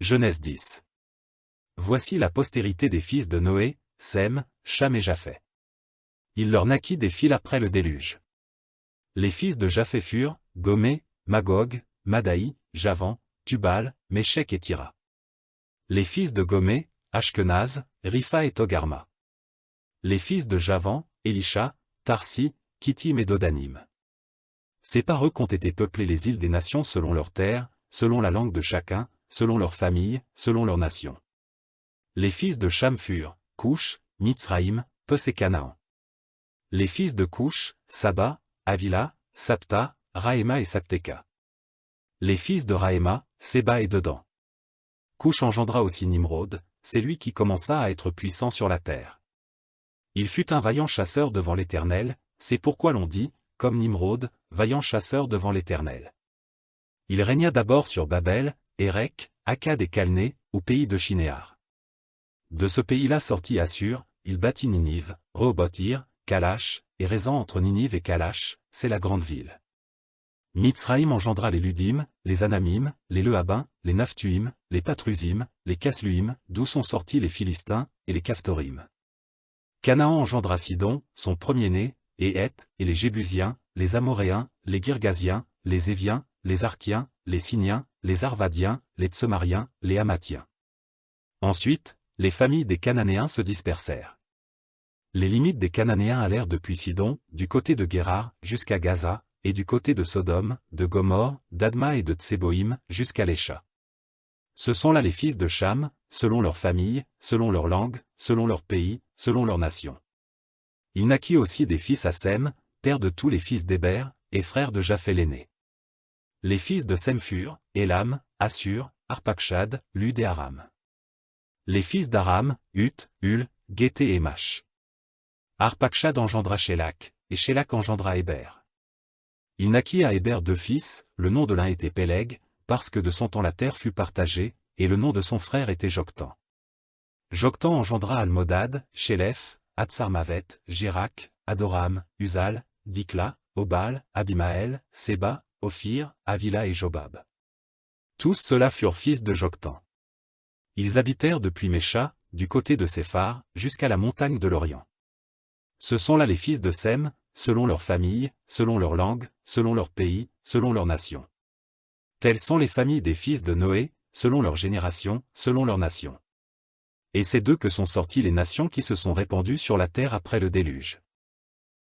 Genèse 10. Voici la postérité des fils de Noé, Sem, Cham et Japheth. Il leur naquit des fils après le déluge. Les fils de Japheth furent, Gomé, Magog, Madaï, Javan, Tubal, Méchec et Tira. Les fils de Gomé, Ashkenaz, Ripha et Togarma. Les fils de Javan, Elisha, Tarsi, Kittim et Dodanim. C'est par eux qu'ont été peuplées les îles des nations selon leurs terres, selon la langue de chacun, selon leur famille, selon leur nation. Les fils de Cham furent, Coush, Mitzraïm, Pus et Canaan. Les fils de Coush, Saba, Avila, Sapta, Raéma et Sapteka. Les fils de Raéma, Séba et Dedan. Coush engendra aussi Nimrod, c'est lui qui commença à être puissant sur la terre. Il fut un vaillant chasseur devant l'Éternel, c'est pourquoi l'on dit, comme Nimrod, vaillant chasseur devant l'Éternel. Il régna d'abord sur Babel, Érec, Akkad et Calné, au pays de Shinéar. De ce pays-là sortit Assur, il bâtit Ninive, Rehoboth-Ir, Kalash, et Rézan entre Ninive et Kalash, c'est la grande ville. Mitzraïm engendra les Ludim, les Anamim, les Lehabim, les Naphtuim, les Patrusim, les Casluim, d'où sont sortis les Philistins, et les Caphtorim. Canaan engendra Sidon, son premier-né, et Heth, et les Jébusiens, les Amoréens, les Girgasiens, les Éviens, les Arkiens, les Siniens, les Arvadiens, les Tsemariens, les Hamathiens. Ensuite, les familles des Cananéens se dispersèrent. Les limites des Cananéens allèrent depuis Sidon, du côté de Guérar, jusqu'à Gaza, et du côté de Sodome, de Gomorre, d'Adma et de Tseboïm, jusqu'à Lécha. Ce sont là les fils de Cham, selon leur famille, selon leur langue, selon leur pays, selon leur nation. Il naquit aussi des fils à Sem, père de tous les fils d'Héber, et frère de Japheth l'aîné. Les fils de Sem furent, Élam, Assur, Arpachshad, Lud et Aram. Les fils d'Aram, Ut, Hul, Guété et Mach. Arpachshad engendra Shélak, et Shélak engendra Héber. Il naquit à Héber deux fils, le nom de l'un était Péleg, parce que de son temps la terre fut partagée, et le nom de son frère était Joktan. Joktan engendra Almodad, Shélef, Hatsarmavet, Jérak, Adoram, Uzal, Dikla, Obal, Abimaël, Séba, Ophir, Avila et Jobab. Tous ceux-là furent fils de Joktan. Ils habitèrent depuis Mécha, du côté de Séphar, jusqu'à la montagne de l'Orient. Ce sont là les fils de Sem, selon leur famille, selon leur langue, selon leur pays, selon leur nation. Telles sont les familles des fils de Noé, selon leur génération, selon leur nation. Et c'est d'eux que sont sorties les nations qui se sont répandues sur la terre après le déluge.